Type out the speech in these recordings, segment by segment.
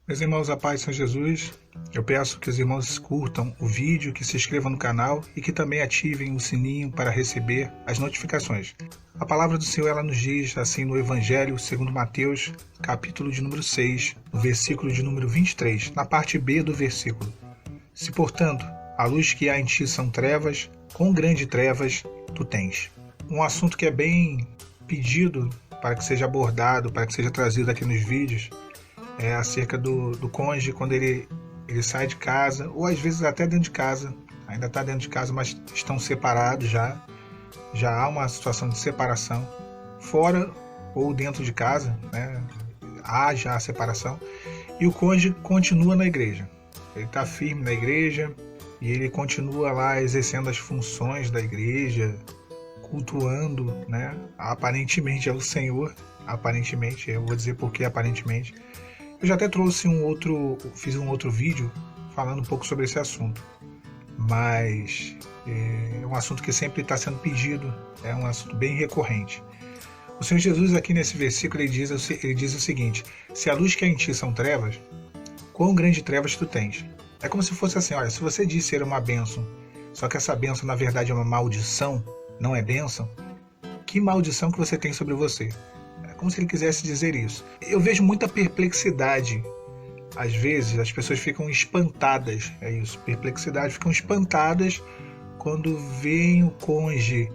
Meus irmãos, a paz de São Jesus, eu peço que os irmãos curtam o vídeo, que se inscrevam no canal e que também ativem o sininho para receber as notificações. A palavra do Senhor ela nos diz assim no Evangelho segundo Mateus, capítulo de número 6, no versículo de número 23, na parte B do versículo. Se, portanto, a luz que há em ti são trevas, quão grande trevas tu tens. Um assunto que é bem pedido para que seja abordado, para que seja trazido aqui nos vídeos, é acerca do cônjuge quando ele sai de casa, ou às vezes até dentro de casa, ainda está dentro de casa, mas estão separados já há uma situação de separação, fora ou dentro de casa, né? Há já a separação, e o cônjuge continua na igreja, ele está firme na igreja, e ele continua lá exercendo as funções da igreja, cultuando, né? Aparentemente é o Senhor, aparentemente, eu vou dizer porque aparentemente. Eu já até fiz um outro vídeo falando um pouco sobre esse assunto, mas é um assunto que sempre está sendo pedido, é um assunto bem recorrente. O Senhor Jesus aqui nesse versículo ele diz o seguinte: se a luz que há em ti são trevas, quão grande trevas tu tens? É como se fosse assim, olha, se você diz ser uma bênção, só que essa bênção na verdade é uma maldição, não é bênção, que maldição que você tem sobre você? Como se ele quisesse dizer isso. Eu vejo muita perplexidade. Às vezes as pessoas ficam espantadas, é isso, perplexidade, ficam espantadas quando veem o cônjuge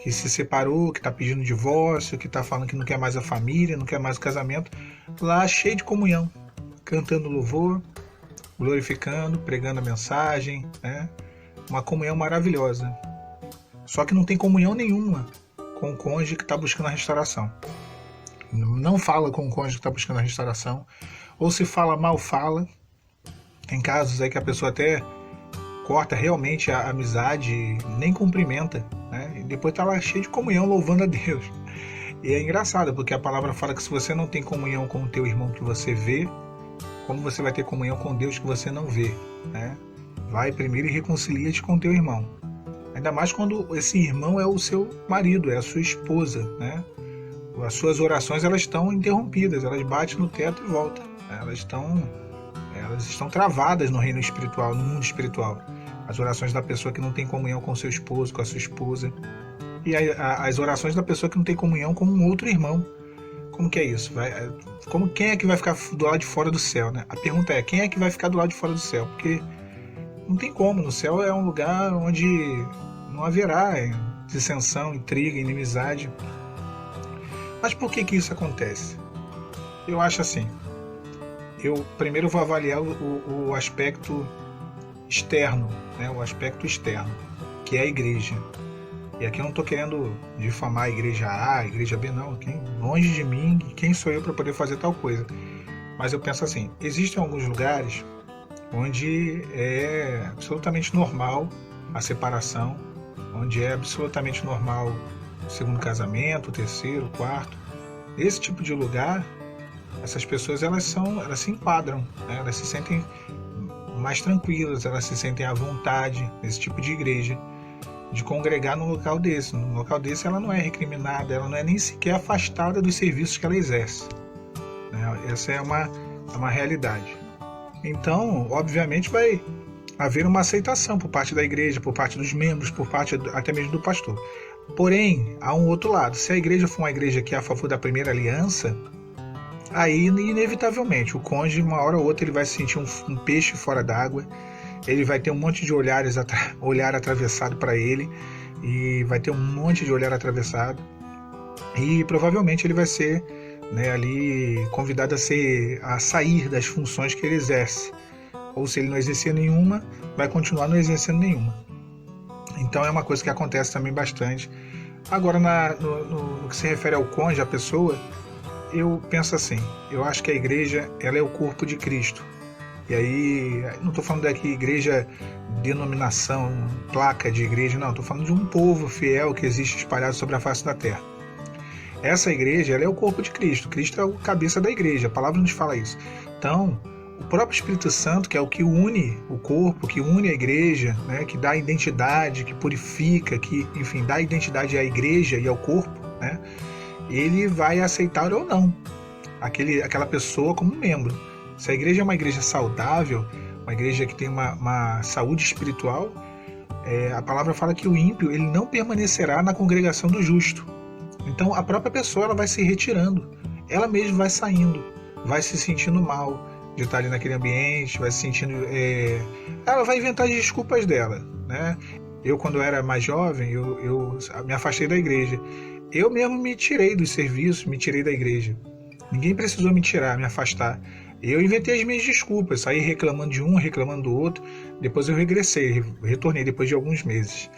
que se separou, que está pedindo divórcio, que está falando que não quer mais a família, não quer mais o casamento, lá cheio de comunhão, cantando louvor, glorificando, pregando a mensagem, né? Uma comunhão maravilhosa. Só que não tem comunhão nenhuma com o cônjuge que está buscando a restauração. Não fala com o cônjuge que está buscando a restauração, ou se fala mal, fala. Tem casos aí que a pessoa até corta realmente a amizade, nem cumprimenta, né? E depois está lá cheio de comunhão, louvando a Deus. E é engraçado, porque a palavra fala que se você não tem comunhão com o teu irmão que você vê, como você vai ter comunhão com Deus que você não vê, né? Vai primeiro e reconcilia-te com o teu irmão. Ainda mais quando esse irmão é o seu marido, é a sua esposa, né? As suas orações elas estão interrompidas, elas batem no teto e voltam. Elas estão travadas no reino espiritual, no mundo espiritual. As orações da pessoa que não tem comunhão com seu esposo, com a sua esposa. E as orações da pessoa que não tem comunhão com um outro irmão. Como que é isso? Quem é que vai ficar do lado de fora do céu, né? A pergunta é, quem é que vai ficar do lado de fora do céu? Porque não tem como, no céu é um lugar onde não haverá dissensão, intriga, inimizade. Mas por que isso acontece? Eu acho assim, eu primeiro vou avaliar o aspecto externo, né? O aspecto externo, que é a igreja. E aqui eu não estou querendo difamar a igreja A, a igreja B, não. Longe de mim, quem sou eu para poder fazer tal coisa? Mas eu penso assim, existem alguns lugares onde é absolutamente normal a separação, onde é absolutamente normal o segundo casamento, o terceiro, o quarto. Esse tipo de lugar, essas pessoas elas se enquadram, né? Elas se sentem mais tranquilas, elas se sentem à vontade nesse tipo de igreja, de congregar num local desse. Num local desse ela não é recriminada, ela não é nem sequer afastada dos serviços que ela exerce, né? Essa é uma realidade. Então, obviamente, vai haver uma aceitação por parte da igreja, por parte dos membros, por parte até mesmo do pastor. Porém, há um outro lado. Se a igreja for uma igreja que é a favor da primeira aliança, aí inevitavelmente o cônjuge, uma hora ou outra, ele vai se sentir um peixe fora d'água, ele vai ter um monte de olhar atravessado para ele, e vai ter um monte de olhar atravessado, e provavelmente ele vai ser, né, ali convidado a sair das funções que ele exerce. Ou se ele não exercer nenhuma, vai continuar não exercendo nenhuma. Então é uma coisa que acontece também bastante. Agora, no que se refere ao cônjuge, a pessoa, eu penso assim, eu acho que a igreja ela é o corpo de Cristo. E aí, não estou falando daqui igreja, denominação, placa de igreja, não, estou falando de um povo fiel que existe espalhado sobre a face da terra. Essa igreja ela é o corpo de Cristo. Cristo é o cabeça da igreja, a palavra nos fala isso. Então, o próprio Espírito Santo, que é o que une o corpo, que une a igreja, né, que dá identidade, que purifica, que, enfim, dá identidade à igreja e ao corpo, né, ele vai aceitar ou não aquela pessoa como membro. Se a igreja é uma igreja saudável, uma igreja que tem uma saúde espiritual, a palavra fala que o ímpio ele não permanecerá na congregação do justo. Então a própria pessoa ela vai se retirando, ela mesma vai saindo, vai se sentindo mal de estar ali naquele ambiente, vai se sentindo... ela vai inventar as desculpas dela, né? Eu, quando era mais jovem, eu me afastei da igreja. Eu mesmo me tirei dos serviços, me tirei da igreja. Ninguém precisou me tirar, me afastar. Eu inventei as minhas desculpas, saí reclamando de um, reclamando do outro. Depois eu regressei, retornei depois de alguns meses.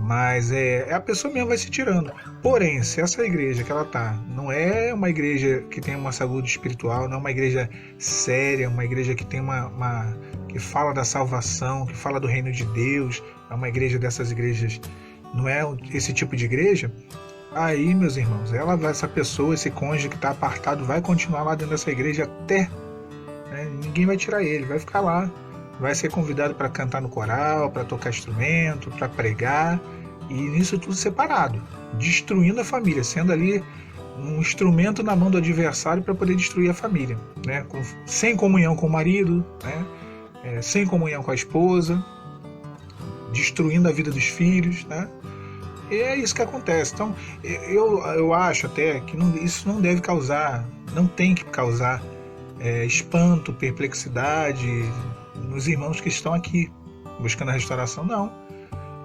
Mas a pessoa mesmo vai se tirando. Porém, se essa igreja que ela tá não é uma igreja que tem uma saúde espiritual, não é uma igreja séria, uma igreja que tem que fala da salvação, que fala do reino de Deus, é uma igreja dessas igrejas, não é esse tipo de igreja, aí, meus irmãos, essa pessoa, esse cônjuge que está apartado, vai continuar lá dentro dessa igreja até, né, ninguém vai tirar ele, vai ficar lá. Vai ser convidado para cantar no coral, para tocar instrumento, para pregar, e nisso tudo separado, destruindo a família, sendo ali um instrumento na mão do adversário para poder destruir a família, né? Sem comunhão com o marido, né? Sem comunhão com a esposa, destruindo a vida dos filhos, né? E é isso que acontece. Então, eu acho até que isso não deve causar, não tem que causar espanto, perplexidade nos irmãos que estão aqui buscando a restauração, não.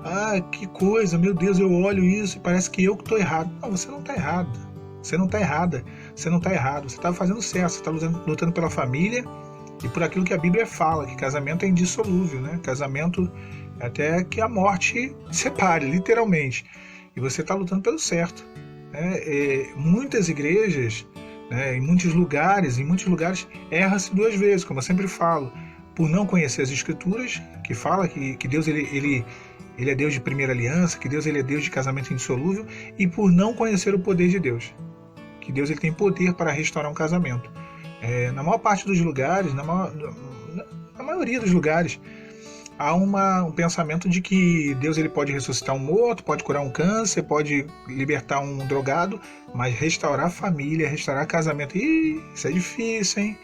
Ah, que coisa, meu Deus, eu olho isso e parece que eu que estou errado. Não, você não está errado. Você não está errada. Você não está errado. Você está fazendo certo. Você está lutando pela família e por aquilo que a Bíblia fala, que casamento é indissolúvel, né? Casamento até que a morte separe, literalmente. E você está lutando pelo certo. Muitas igrejas, né, em muitos lugares, erra-se duas vezes, como eu sempre falo. Por não conhecer as Escrituras, que fala que Deus ele é Deus de primeira aliança, que Deus ele é Deus de casamento indissolúvel, e por não conhecer o poder de Deus, que Deus ele tem poder para restaurar um casamento. Na maior parte dos lugares, na maioria dos lugares, há um pensamento de que Deus ele pode ressuscitar um morto, pode curar um câncer, pode libertar um drogado, mas restaurar a família, restaurar casamento, isso é difícil, hein?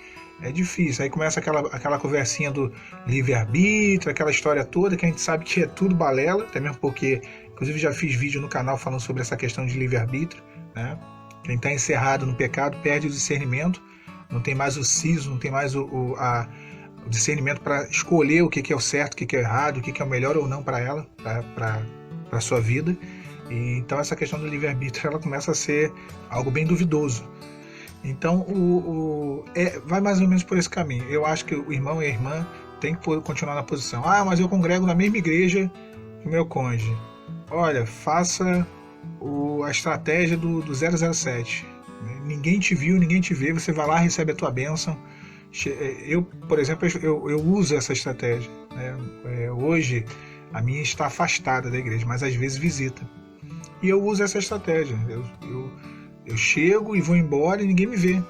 É difícil. Aí começa aquela conversinha do livre-arbítrio, aquela história toda que a gente sabe que é tudo balela, até mesmo porque, inclusive, já fiz vídeo no canal falando sobre essa questão de livre-arbítrio, né? Quem está encerrado no pecado perde o discernimento, não tem mais o siso, não tem mais o discernimento para escolher o que é o certo, o que é o errado, o que é o melhor ou não para ela, para a sua vida. E então essa questão do livre-arbítrio ela começa a ser algo bem duvidoso. Então, vai mais ou menos por esse caminho. Eu acho que o irmão e a irmã têm que continuar na posição. Ah, mas eu congrego na mesma igreja que o meu cônjuge. Olha, faça a estratégia do 007. Ninguém te viu, ninguém te vê, você vai lá, recebe a tua bênção. Eu, por exemplo, eu uso essa estratégia, né? Hoje, a minha está afastada da igreja, mas às vezes visita. E eu uso essa estratégia. Eu chego e vou embora e ninguém me vê.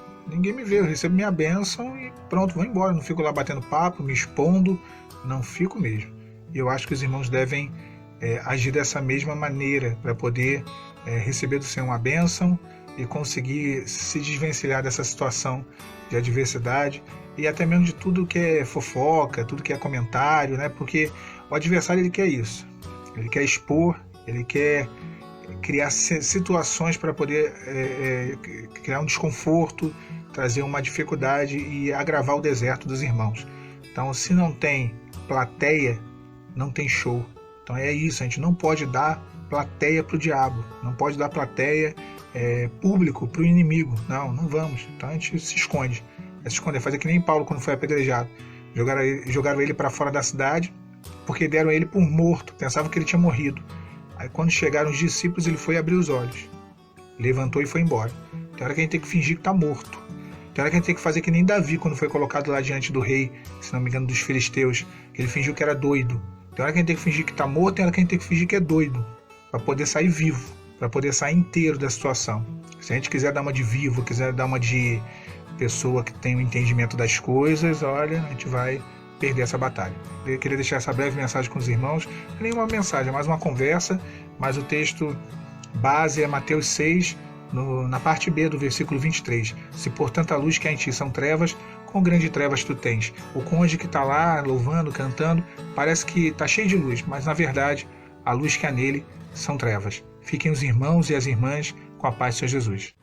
Eu recebo minha bênção e pronto, vou embora. Não fico lá batendo papo, me expondo, não fico mesmo. E eu acho que os irmãos devem agir dessa mesma maneira para poder receber do Senhor uma bênção e conseguir se desvencilhar dessa situação de adversidade e até mesmo de tudo que é fofoca, tudo que é comentário, né? Porque o adversário ele quer isso. Ele quer expor, ele quer criar situações para poder criar um desconforto, trazer uma dificuldade e agravar o deserto dos irmãos. Então, se não tem plateia, não tem show. Então é isso, a gente não pode dar plateia para o diabo, não pode dar plateia público para o inimigo. Não vamos. Então a gente se esconde. Fazer que nem Paulo quando foi apedrejado. Jogaram ele para fora da cidade porque deram ele por morto, pensavam que ele tinha morrido. Aí quando chegaram os discípulos, ele foi abrir os olhos, levantou e foi embora. Tem hora que a gente tem que fingir que está morto. Tem hora que a gente tem que fazer que nem Davi, quando foi colocado lá diante do rei, se não me engano, dos filisteus, que ele fingiu que era doido. Tem hora que a gente tem que fingir que está morto, tem hora que a gente tem que fingir que é doido, para poder sair vivo, para poder sair inteiro da situação. Se a gente quiser dar uma de vivo, quiser dar uma de pessoa que tem o entendimento das coisas, olha, a gente vai perder essa batalha. Eu queria deixar essa breve mensagem com os irmãos, nenhuma mensagem, é mais uma conversa, mas o texto base é Mateus 6, na parte B do versículo 23. Se portanto a luz que há em ti são trevas, quão grande trevas tu tens? O cônjuge que está lá louvando, cantando, parece que está cheio de luz, mas na verdade a luz que há nele são trevas. Fiquem os irmãos e as irmãs com a paz do Senhor Jesus.